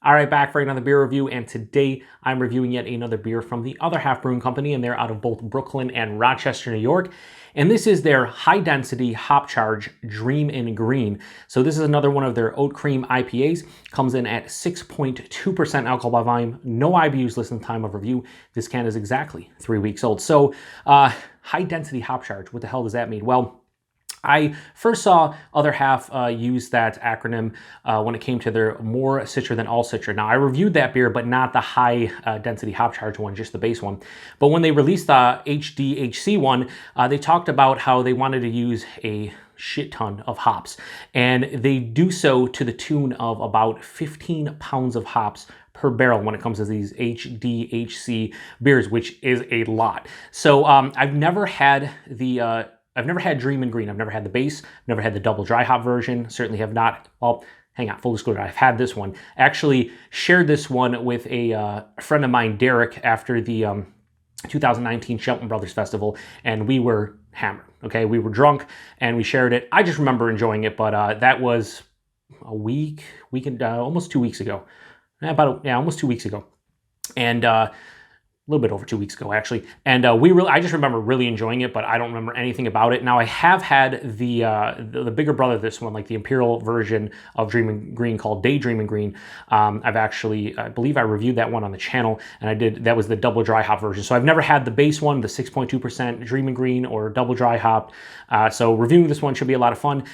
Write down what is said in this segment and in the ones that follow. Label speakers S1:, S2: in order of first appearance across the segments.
S1: All right, back for another beer review, and today I'm reviewing yet another beer from the Other Half Brewing Company, and they're out of both Brooklyn and Rochester, New York. And this is their high-density hop charge Dream in Green. So this is another one of their Oat Cream IPAs. Comes in at 6.2% alcohol by volume. No IBUs listed in time of review. This can is exactly 3 weeks old. So high-density hop charge, what the hell does that mean? Well, I first saw Other Half use that acronym when it came to their more Citra than all Citra. Now, I reviewed that beer, but not the high density hop charge one, just the base one. But when they released the HDHC one, they talked about how they wanted to use a shit ton of hops. And they do so to the tune of about 15 pounds of hops per barrel when it comes to these HDHC beers, which is a lot. So I've never had Dream in Green. I've never had the base, never had the double dry hop version, certainly have not, well, hang on, full disclosure, I've had this one. Actually shared this one with a friend of mine, Derek, after the 2019 Shelton Brothers Festival, and we were hammered, okay? We were drunk, and we shared it. I just remember enjoying it, but that was a week and almost 2 weeks ago. Almost 2 weeks ago. And a little bit over 2 weeks ago, actually. And I just remember really enjoying it, but I don't remember anything about it. Now, I have had the bigger brother of this one, like the Imperial version of Dream in Green called Daydream in Green. I believe I reviewed that one on the channel, and that was the double dry hop version. So I've never had the base one, the 6.2% Dream in Green or double dry hop. So reviewing this one should be a lot of fun.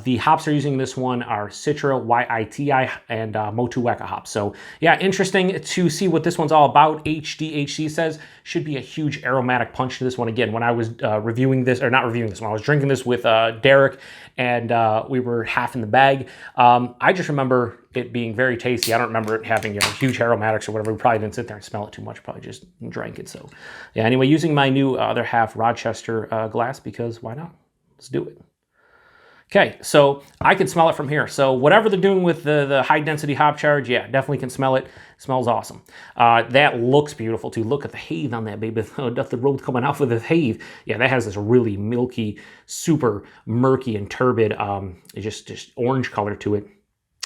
S1: The hops they're using in this one are Citra, Wai-iti, and Motueka hops. So yeah, interesting to see what this one's all about. HDHC says should be a huge aromatic punch to this one. Again, when I was when I was drinking this with Derek, and we were half in the bag, I just remember it being very tasty. I don't remember it having huge aromatics or whatever. We probably didn't sit there and smell it too much, probably just drank it. So yeah, anyway, using my new Other Half Rochester glass, because why not? Let's do it. Okay, so I can smell it from here. So whatever they're doing with the high density hop charge, yeah, definitely can smell it. Smells awesome. That looks beautiful too. Look at the haze on that baby. The road coming out with the haze. Yeah, that has this really milky, super murky and turbid, just orange color to it.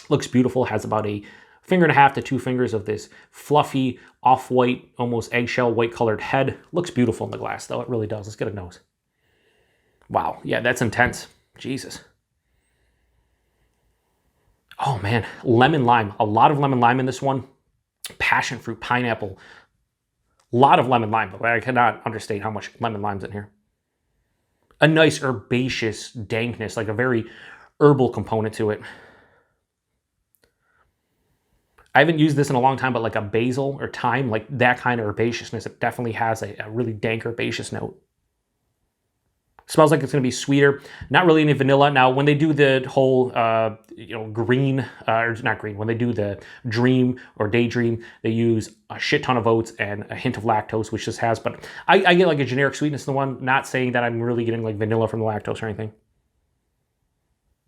S1: Looks beautiful. Has about a finger and a half to 2 fingers of this fluffy, off-white, almost eggshell white colored head. Looks beautiful in the glass though. It really does. Let's get a nose. Wow. Yeah, that's intense. Jesus. Oh man, lemon lime. A lot of lemon lime in this one. Passion fruit, pineapple. A lot of lemon lime, but I cannot understate how much lemon lime's in here. A nice herbaceous dankness, like a very herbal component to it. I haven't used this in a long time, but like a basil or thyme, like that kind of herbaceousness, it definitely has a really dank herbaceous note. Smells like it's going to be sweeter. Not really any vanilla. Now, when they do the whole, green, or not green, when they do the Dream or Daydream, they use a shit ton of oats and a hint of lactose, which this has. But I get like a generic sweetness in the one, not saying that I'm really getting like vanilla from the lactose or anything.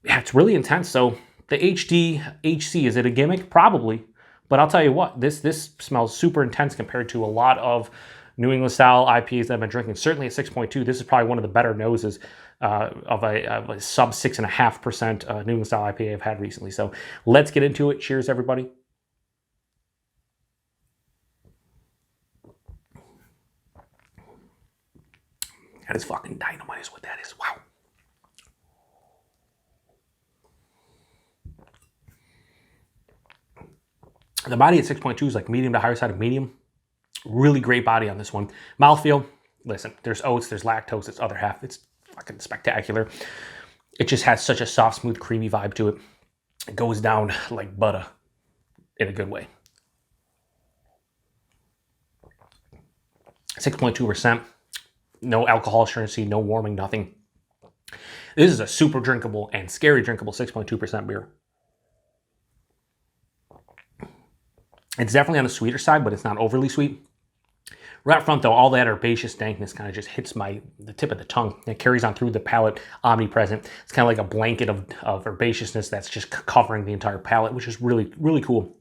S1: Yeah, it's really intense. So the HDHC, is it a gimmick? Probably. But I'll tell you what, this smells super intense compared to a lot of New England style IPAs that I've been drinking. Certainly at 6.2, this is probably one of the better noses of a sub 6.5% New England style IPA I've had recently. So let's get into it. Cheers, everybody. That is fucking dynamite is what that is. Wow. The body at 6.2 is like medium to higher side of medium. Really great body on this one. Mouthfeel, listen, there's oats, there's lactose, it's Other Half. It's fucking spectacular. It just has such a soft, smooth, creamy vibe to it. It goes down like butter in a good way. 6.2%. No alcohol assurancy, no warming, nothing. This is a super drinkable and scary drinkable 6.2% beer. It's definitely on the sweeter side, but it's not overly sweet. Right up front, though, all that herbaceous dankness kind of just hits the tip of the tongue. It carries on through the palate, omnipresent. It's kind of like a blanket of herbaceousness that's just covering the entire palate, which is really, really cool.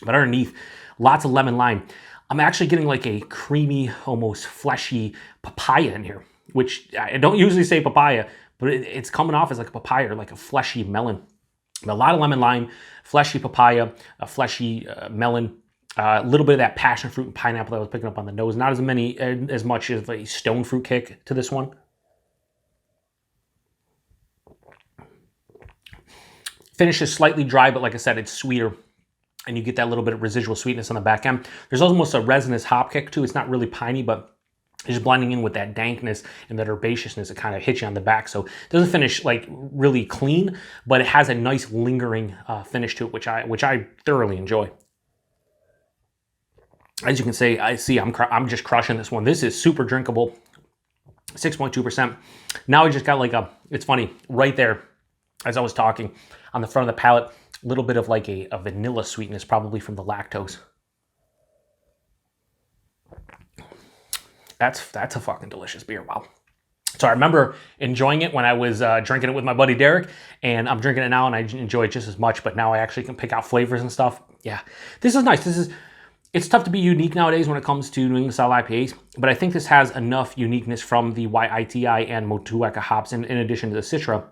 S1: But underneath, lots of lemon lime. I'm actually getting like a creamy, almost fleshy papaya in here, which I don't usually say papaya, but it's coming off as like a papaya or like a fleshy melon. A lot of lemon lime, fleshy papaya, a fleshy melon, a little bit of that passion fruit and pineapple that I was picking up on the nose. Not as much as a stone fruit kick to this one. Finish is slightly dry, but like I said, it's sweeter. And you get that little bit of residual sweetness on the back end. There's almost a resinous hop kick too. It's not really piney, but just blending in with that dankness and that herbaceousness, it kind of hits you on the back. So it doesn't finish like really clean, but it has a nice lingering finish to it, which I thoroughly enjoy. As you can see, I'm just crushing this one. This is super drinkable, 6.2%. Now I just got like it's funny, right there, as I was talking, on the front of the palate, a little bit of like a vanilla sweetness, probably from the lactose. That's a fucking delicious beer. Wow. So I remember enjoying it when I was drinking it with my buddy Derek, and I'm drinking it now and I enjoy it just as much, but now I actually can pick out flavors and stuff. Yeah, this is nice. It's tough to be unique nowadays when it comes to New England style IPAs, but I think this has enough uniqueness from the Wai-iti and Motueka hops in addition to the Citra,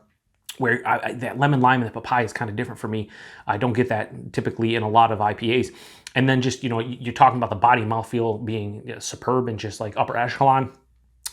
S1: where that lemon lime and the papaya is kind of different for me. I don't get that typically in a lot of IPAs. And then just, you're talking about the body mouthfeel being superb and just like upper echelon,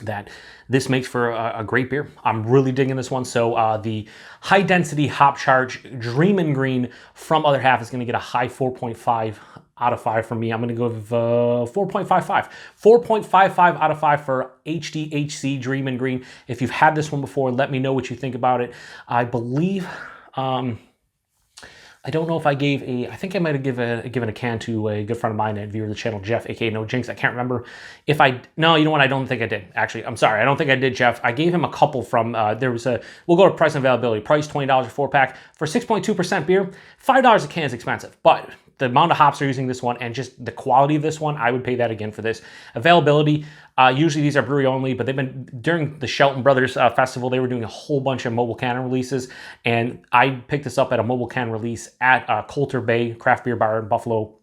S1: that this makes for a great beer. I'm really digging this one. So the high density hop charge Dream and Green from Other Half is going to get a high 4.5 out of 5 from me. I'm going to go with 4.55. 4.55 out of 5 for HDHC Dream and Green. If you've had this one before, let me know what you think about it. I believe, I don't know if I gave I think I might have given a can to a good friend of mine and viewer of the channel, Jeff, aka No Jinx. I can't remember if no, you know what? I don't think I did. Actually, I'm sorry. I don't think I did, Jeff. I gave him a couple from, we'll go to price and availability. Price, $20 a 4-pack. For 6.2% beer, $5 a can is expensive, but the amount of hops are using this one and just the quality of this one, I would pay that again for this. Availability, usually these are brewery only, but they've been, during the Shelton Brothers Festival, they were doing a whole bunch of mobile can releases, and I picked this up at a mobile can release at Coulter Bay Craft Beer Bar in Buffalo,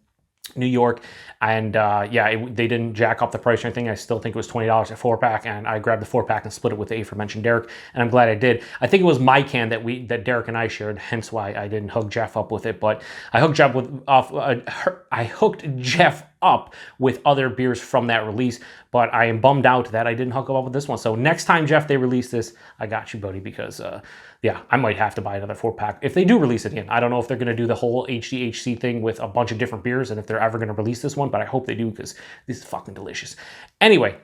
S1: New York, and they didn't jack up the price or anything. I still think it was $20 a 4-pack, and I grabbed the 4-pack and split it with the aforementioned Derek, and I'm glad I did. I think it was my can that Derek and I shared, hence why I didn't hook Jeff up with it, but I hooked Jeff up with other beers from that release, but I am bummed out that I didn't hook him up with this one. So next time, Jeff, they release this, I got you, buddy, because I might have to buy another 4-pack if they do release it again. I don't know if they're going to do the whole HDHC thing with a bunch of different beers and if they're ever going to release this one, but I hope they do because this is fucking delicious. Anyway,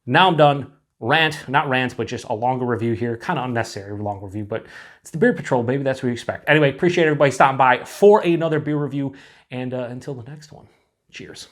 S1: now I'm done. Not rant, but just a longer review here. Kind of unnecessary long review, but it's the Beer Patrol, baby. That's what we expect. Anyway, appreciate everybody stopping by for another beer review, and until the next one, cheers.